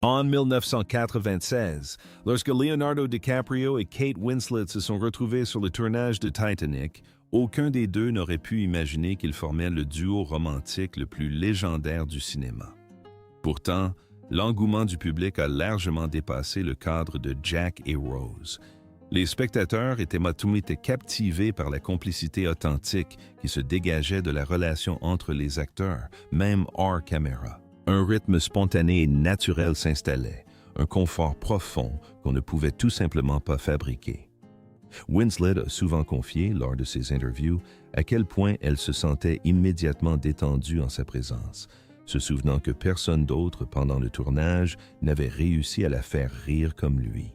En 1996, lorsque Leonardo DiCaprio et Kate Winslet se sont retrouvés sur le tournage de Titanic, aucun des deux n'aurait pu imaginer qu'ils formaient le duo romantique le plus légendaire du cinéma. Pourtant, l'engouement du public a largement dépassé le cadre de Jack et Rose. Les spectateurs étaient captivés par la complicité authentique qui se dégageait de la relation entre les acteurs, même hors caméra. Un rythme spontané et naturel s'installait, un confort profond qu'on ne pouvait tout simplement pas fabriquer. Winslet a souvent confié, lors de ses interviews, à quel point elle se sentait immédiatement détendue en sa présence, se souvenant que personne d'autre pendant le tournage n'avait réussi à la faire rire comme lui.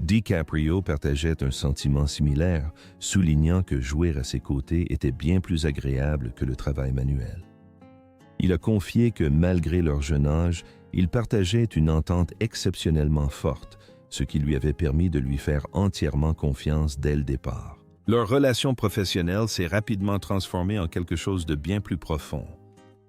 DiCaprio partageait un sentiment similaire, soulignant que jouer à ses côtés était bien plus agréable que le travail manuel. Il a confié que malgré leur jeune âge, ils partageaient une entente exceptionnellement forte, ce qui lui avait permis de lui faire entièrement confiance dès le départ. Leur relation professionnelle s'est rapidement transformée en quelque chose de bien plus profond.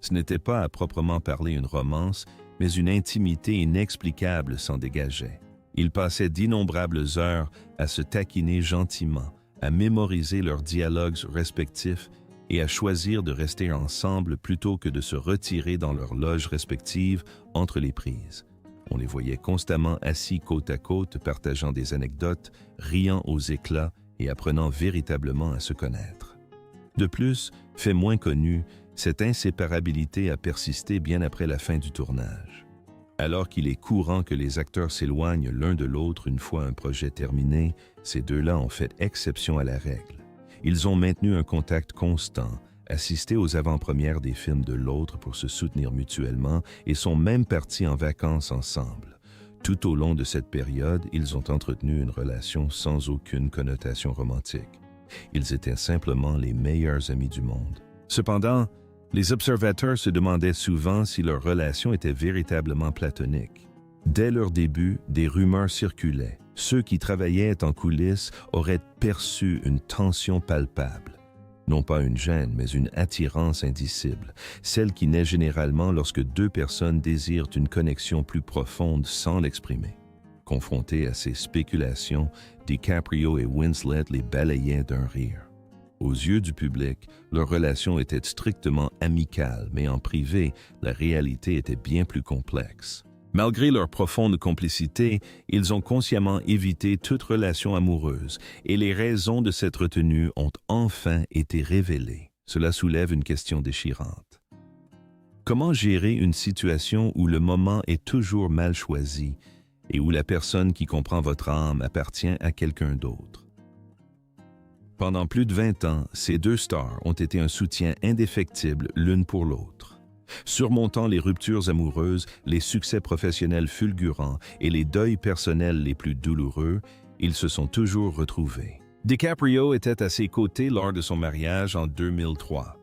Ce n'était pas à proprement parler une romance, mais une intimité inexplicable s'en dégageait. Ils passaient d'innombrables heures à se taquiner gentiment, à mémoriser leurs dialogues respectifs et à choisir de rester ensemble plutôt que de se retirer dans leurs loges respectives entre les prises. On les voyait constamment assis côte à côte, partageant des anecdotes, riant aux éclats et apprenant véritablement à se connaître. De plus, fait moins connu, cette inséparabilité a persisté bien après la fin du tournage. Alors qu'il est courant que les acteurs s'éloignent l'un de l'autre une fois un projet terminé, ces deux-là ont fait exception à la règle. Ils ont maintenu un contact constant, assisté aux avant-premières des films de l'autre pour se soutenir mutuellement et sont même partis en vacances ensemble. Tout au long de cette période, ils ont entretenu une relation sans aucune connotation romantique. Ils étaient simplement les meilleurs amis du monde. Cependant, les observateurs se demandaient souvent si leur relation était véritablement platonique. Dès leur début, des rumeurs circulaient. Ceux qui travaillaient en coulisses auraient perçu une tension palpable. Non pas une gêne, mais une attirance indicible, celle qui naît généralement lorsque deux personnes désirent une connexion plus profonde sans l'exprimer. Confrontés à ces spéculations, DiCaprio et Winslet les balayaient d'un rire. Aux yeux du public, leur relation était strictement amicale, mais en privé, la réalité était bien plus complexe. Malgré leur profonde complicité, ils ont consciemment évité toute relation amoureuse et les raisons de cette retenue ont enfin été révélées. Cela soulève une question déchirante. Comment gérer une situation où le moment est toujours mal choisi et où la personne qui comprend votre âme appartient à quelqu'un d'autre? Pendant plus de 20 ans, ces deux stars ont été un soutien indéfectible l'une pour l'autre. Surmontant les ruptures amoureuses, les succès professionnels fulgurants et les deuils personnels les plus douloureux, ils se sont toujours retrouvés. DiCaprio était à ses côtés lors de son mariage en 2003.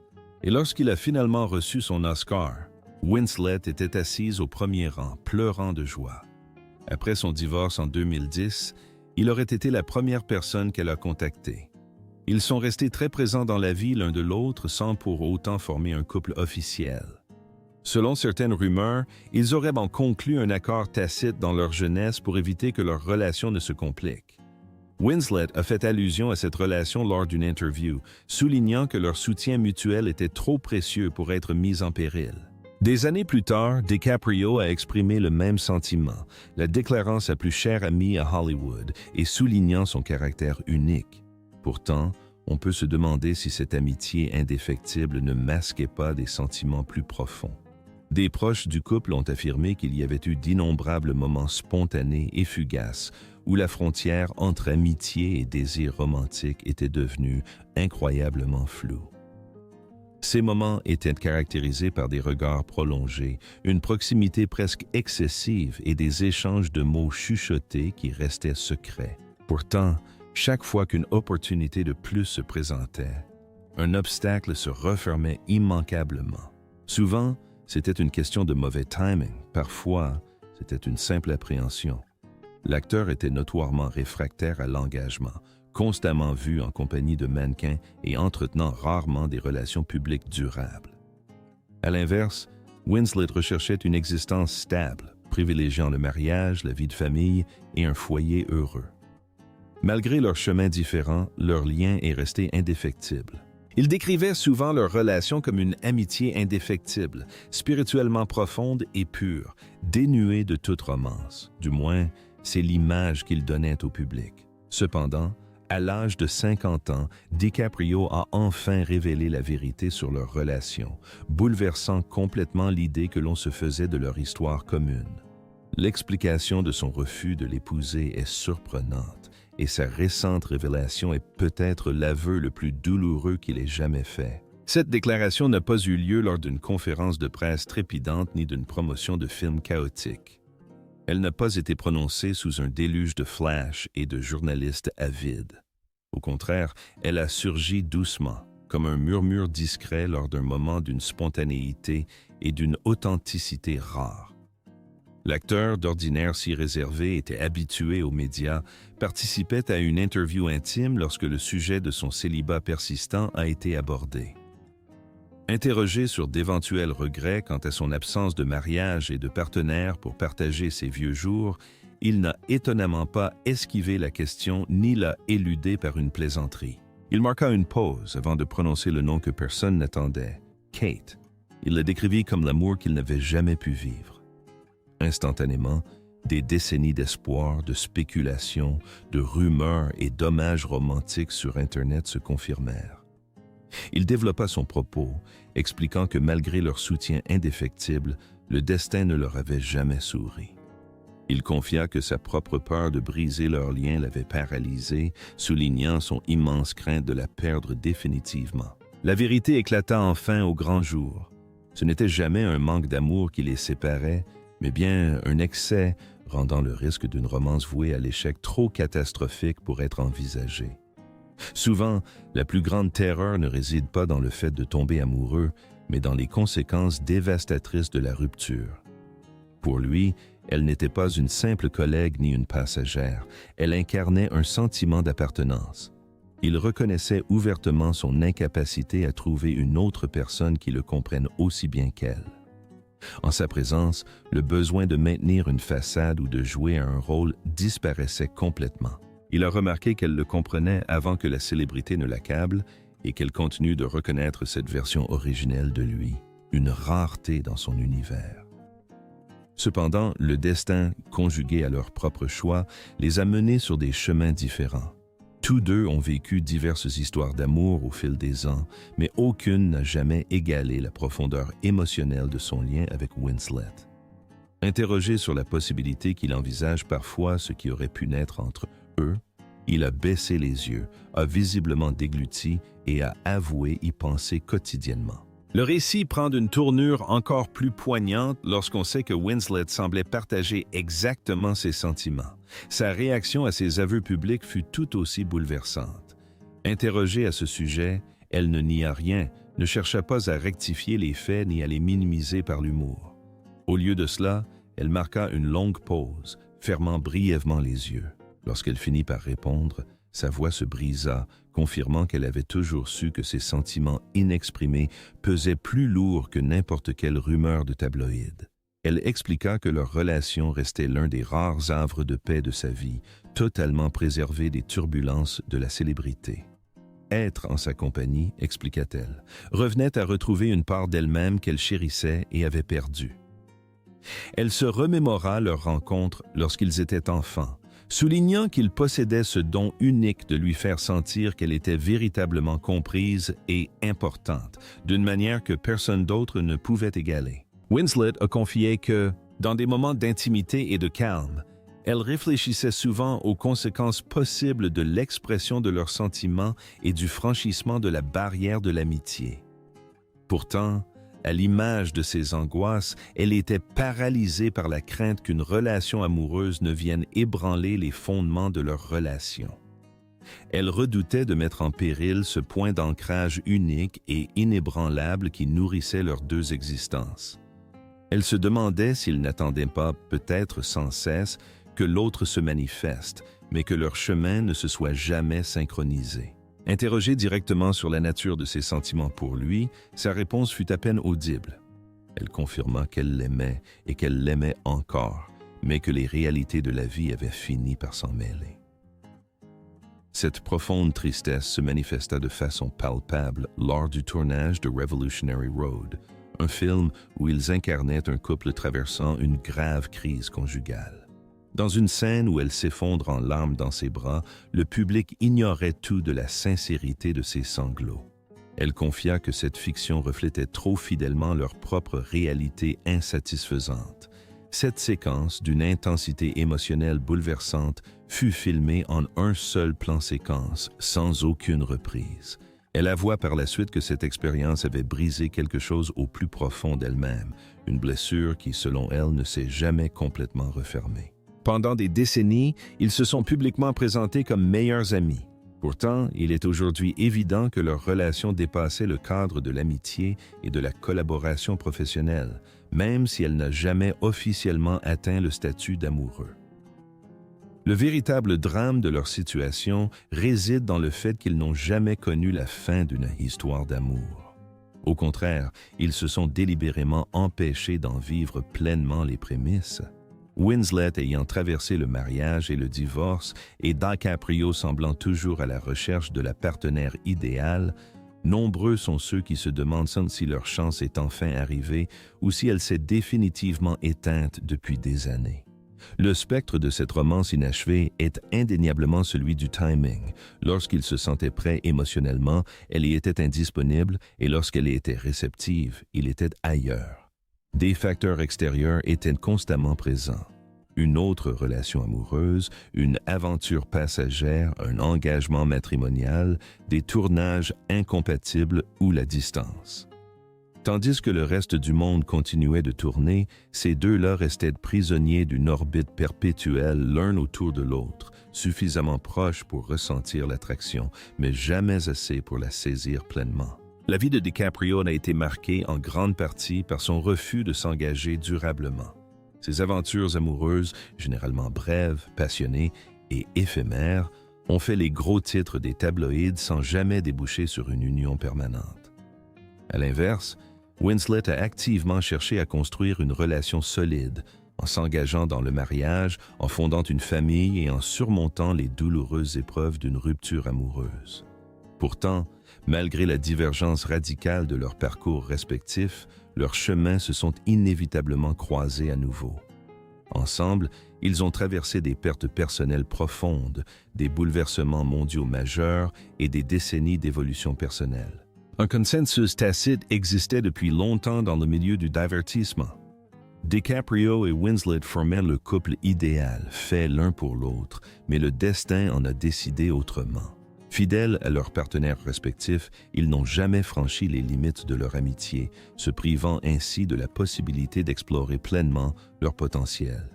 Et lorsqu'il a finalement reçu son Oscar, Winslet était assise au premier rang, pleurant de joie. Après son divorce en 2010, il aurait été la première personne qu'elle a contactée. Ils sont restés très présents dans la vie l'un de l'autre sans pour autant former un couple officiel. Selon certaines rumeurs, ils auraient en conclu un accord tacite dans leur jeunesse pour éviter que leur relation ne se complique. Winslet a fait allusion à cette relation lors d'une interview, soulignant que leur soutien mutuel était trop précieux pour être mis en péril. Des années plus tard, DiCaprio a exprimé le même sentiment, la déclarant sa plus chère amie à Hollywood et soulignant son caractère unique. Pourtant, on peut se demander si cette amitié indéfectible ne masquait pas des sentiments plus profonds. Des proches du couple ont affirmé qu'il y avait eu d'innombrables moments spontanés et fugaces où la frontière entre amitié et désir romantique était devenue incroyablement floue. Ces moments étaient caractérisés par des regards prolongés, une proximité presque excessive et des échanges de mots chuchotés qui restaient secrets. Pourtant, chaque fois qu'une opportunité de plus se présentait, un obstacle se refermait immanquablement. Souvent, c'était une question de mauvais timing. Parfois, c'était une simple appréhension. L'acteur était notoirement réfractaire à l'engagement, constamment vu en compagnie de mannequins et entretenant rarement des relations publiques durables. À l'inverse, Winslet recherchait une existence stable, privilégiant le mariage, la vie de famille et un foyer heureux. Malgré leurs chemins différents, leur lien est resté indéfectible. Ils décrivaient souvent leur relation comme une amitié indéfectible, spirituellement profonde et pure, dénuée de toute romance. Du moins, c'est l'image qu'ils donnaient au public. Cependant, à l'âge de 50 ans, DiCaprio a enfin révélé la vérité sur leur relation, bouleversant complètement l'idée que l'on se faisait de leur histoire commune. L'explication de son refus de l'épouser est surprenante, et sa récente révélation est peut-être l'aveu le plus douloureux qu'il ait jamais fait. Cette déclaration n'a pas eu lieu lors d'une conférence de presse trépidante ni d'une promotion de film chaotique. Elle n'a pas été prononcée sous un déluge de flash et de journalistes avides. Au contraire, elle a surgi doucement, comme un murmure discret lors d'un moment d'une spontanéité et d'une authenticité rares. L'acteur, d'ordinaire si réservé, était habitué aux médias, participait à une interview intime lorsque le sujet de son célibat persistant a été abordé. Interrogé sur d'éventuels regrets quant à son absence de mariage et de partenaire pour partager ses vieux jours, il n'a étonnamment pas esquivé la question ni l'a éludée par une plaisanterie. Il marqua une pause avant de prononcer le nom que personne n'attendait, Kate. Il la décrivit comme l'amour qu'il n'avait jamais pu vivre. Instantanément, des décennies d'espoir, de spéculation, de rumeurs et d'hommages romantiques sur Internet se confirmèrent. Il développa son propos, expliquant que malgré leur soutien indéfectible, le destin ne leur avait jamais souri. Il confia que sa propre peur de briser leur lien l'avait paralysé, soulignant son immense crainte de la perdre définitivement. La vérité éclata enfin au grand jour. Ce n'était jamais un manque d'amour qui les séparait, mais bien un excès rendant le risque d'une romance vouée à l'échec trop catastrophique pour être envisagé. Souvent, la plus grande terreur ne réside pas dans le fait de tomber amoureux, mais dans les conséquences dévastatrices de la rupture. Pour lui, elle n'était pas une simple collègue ni une passagère, elle incarnait un sentiment d'appartenance. Il reconnaissait ouvertement son incapacité à trouver une autre personne qui le comprenne aussi bien qu'elle. En sa présence, le besoin de maintenir une façade ou de jouer un rôle disparaissait complètement. Il a remarqué qu'elle le comprenait avant que la célébrité ne l'accable et qu'elle continue de reconnaître cette version originelle de lui, une rareté dans son univers. Cependant, le destin, conjugué à leur propre choix, les a menés sur des chemins différents. Tous deux ont vécu diverses histoires d'amour au fil des ans, mais aucune n'a jamais égalé la profondeur émotionnelle de son lien avec Winslet. Interrogé sur la possibilité qu'il envisage parfois ce qui aurait pu naître entre eux, il a baissé les yeux, a visiblement dégluti et a avoué y penser quotidiennement. Le récit prend une tournure encore plus poignante lorsqu'on sait que Winslet semblait partager exactement ses sentiments. Sa réaction à ses aveux publics fut tout aussi bouleversante. Interrogée à ce sujet, elle ne nia rien, ne chercha pas à rectifier les faits ni à les minimiser par l'humour. Au lieu de cela, elle marqua une longue pause, fermant brièvement les yeux. Lorsqu'elle finit par répondre, sa voix se brisa, confirmant qu'elle avait toujours su que ses sentiments inexprimés pesaient plus lourd que n'importe quelle rumeur de tabloïd. Elle expliqua que leur relation restait l'un des rares havres de paix de sa vie, totalement préservé des turbulences de la célébrité. Être en sa compagnie, expliqua-t-elle, revenait à retrouver une part d'elle-même qu'elle chérissait et avait perdue. Elle se remémora leur rencontre lorsqu'ils étaient enfants, soulignant qu'il possédait ce don unique de lui faire sentir qu'elle était véritablement comprise et importante, d'une manière que personne d'autre ne pouvait égaler. Winslet a confié que, dans des moments d'intimité et de calme, elle réfléchissait souvent aux conséquences possibles de l'expression de leurs sentiments et du franchissement de la barrière de l'amitié. Pourtant, à l'image de ses angoisses, elle était paralysée par la crainte qu'une relation amoureuse ne vienne ébranler les fondements de leur relation. Elle redoutait de mettre en péril ce point d'ancrage unique et inébranlable qui nourrissait leurs deux existences. Elle se demandait s'ils n'attendaient pas, peut-être sans cesse, que l'autre se manifeste, mais que leur chemin ne se soit jamais synchronisé. Interrogée directement sur la nature de ses sentiments pour lui, sa réponse fut à peine audible. Elle confirma qu'elle l'aimait et qu'elle l'aimait encore, mais que les réalités de la vie avaient fini par s'en mêler. Cette profonde tristesse se manifesta de façon palpable lors du tournage de Revolutionary Road, un film où ils incarnaient un couple traversant une grave crise conjugale. Dans une scène où elle s'effondre en larmes dans ses bras, le public ignorait tout de la sincérité de ses sanglots. Elle confia que cette fiction reflétait trop fidèlement leur propre réalité insatisfaisante. Cette séquence, d'une intensité émotionnelle bouleversante, fut filmée en un seul plan séquence, sans aucune reprise. Elle avoua par la suite que cette expérience avait brisé quelque chose au plus profond d'elle-même, une blessure qui, selon elle, ne s'est jamais complètement refermée. Pendant des décennies, ils se sont publiquement présentés comme meilleurs amis. Pourtant, il est aujourd'hui évident que leur relation dépassait le cadre de l'amitié et de la collaboration professionnelle, même si elle n'a jamais officiellement atteint le statut d'amoureux. Le véritable drame de leur situation réside dans le fait qu'ils n'ont jamais connu la fin d'une histoire d'amour. Au contraire, ils se sont délibérément empêchés d'en vivre pleinement les prémices. Winslet ayant traversé le mariage et le divorce et DiCaprio semblant toujours à la recherche de la partenaire idéale, nombreux sont ceux qui se demandent si leur chance est enfin arrivée ou si elle s'est définitivement éteinte depuis des années. Le spectre de cette romance inachevée est indéniablement celui du timing. Lorsqu'il se sentait prêt émotionnellement, elle y était indisponible et lorsqu'elle y était réceptive, il était ailleurs. Des facteurs extérieurs étaient constamment présents. Une autre relation amoureuse, une aventure passagère, un engagement matrimonial, des tournages incompatibles ou la distance. Tandis que le reste du monde continuait de tourner, ces deux-là restaient prisonniers d'une orbite perpétuelle l'un autour de l'autre, suffisamment proches pour ressentir l'attraction, mais jamais assez pour la saisir pleinement. La vie de DiCaprio a été marquée en grande partie par son refus de s'engager durablement. Ses aventures amoureuses, généralement brèves, passionnées et éphémères, ont fait les gros titres des tabloïds sans jamais déboucher sur une union permanente. À l'inverse, Winslet a activement cherché à construire une relation solide, en s'engageant dans le mariage, en fondant une famille et en surmontant les douloureuses épreuves d'une rupture amoureuse. Pourtant, malgré la divergence radicale de leurs parcours respectifs, leurs chemins se sont inévitablement croisés à nouveau. Ensemble, ils ont traversé des pertes personnelles profondes, des bouleversements mondiaux majeurs et des décennies d'évolution personnelle. Un consensus tacite existait depuis longtemps dans le milieu du divertissement. DiCaprio et Winslet formaient le couple idéal, fait l'un pour l'autre, mais le destin en a décidé autrement. Fidèles à leurs partenaires respectifs, ils n'ont jamais franchi les limites de leur amitié, se privant ainsi de la possibilité d'explorer pleinement leur potentiel.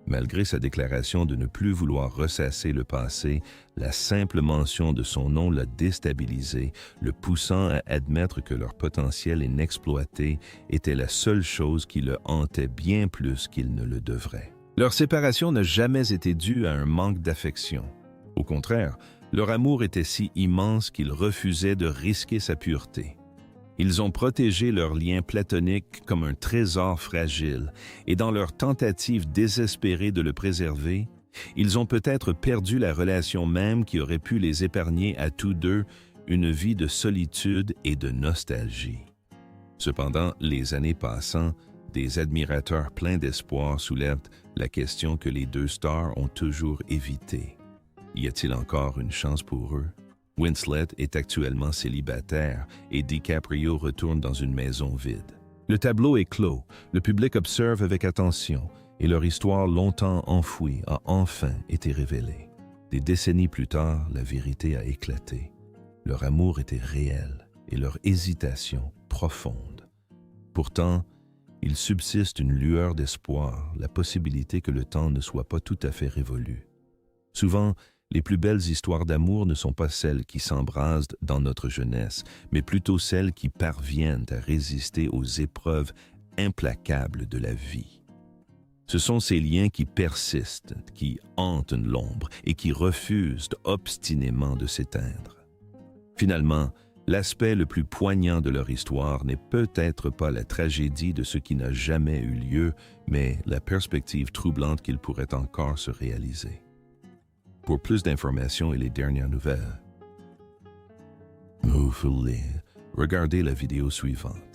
Malgré sa déclaration de ne plus vouloir ressasser le passé, la simple mention de son nom l'a déstabilisé, le poussant à admettre que leur potentiel inexploité était la seule chose qui le hantait bien plus qu'il ne le devrait. Leur séparation n'a jamais été due à un manque d'affection. Au contraire, leur amour était si immense qu'ils refusaient de risquer sa pureté. Ils ont protégé leur lien platonique comme un trésor fragile, et dans leur tentative désespérée de le préserver, ils ont peut-être perdu la relation même qui aurait pu les épargner à tous deux une vie de solitude et de nostalgie. Cependant, les années passant, des admirateurs pleins d'espoir soulèvent la question que les deux stars ont toujours évitée. Y a-t-il encore une chance pour eux? Winslet est actuellement célibataire et DiCaprio retourne dans une maison vide. Le tableau est clos, le public observe avec attention et leur histoire longtemps enfouie a enfin été révélée. Des décennies plus tard, la vérité a éclaté. Leur amour était réel et leur hésitation profonde. Pourtant, il subsiste une lueur d'espoir, la possibilité que le temps ne soit pas tout à fait révolu. Souvent, les plus belles histoires d'amour ne sont pas celles qui s'embrasent dans notre jeunesse, mais plutôt celles qui parviennent à résister aux épreuves implacables de la vie. Ce sont ces liens qui persistent, qui hantent l'ombre et qui refusent obstinément de s'éteindre. Finalement, L'aspect le plus poignant de leur histoire n'est peut-être pas la tragédie de ce qui n'a jamais eu lieu, mais la perspective troublante qu'il pourrait encore se réaliser. Pour plus d'informations et les dernières nouvelles, vous pouvez regarder la vidéo suivante.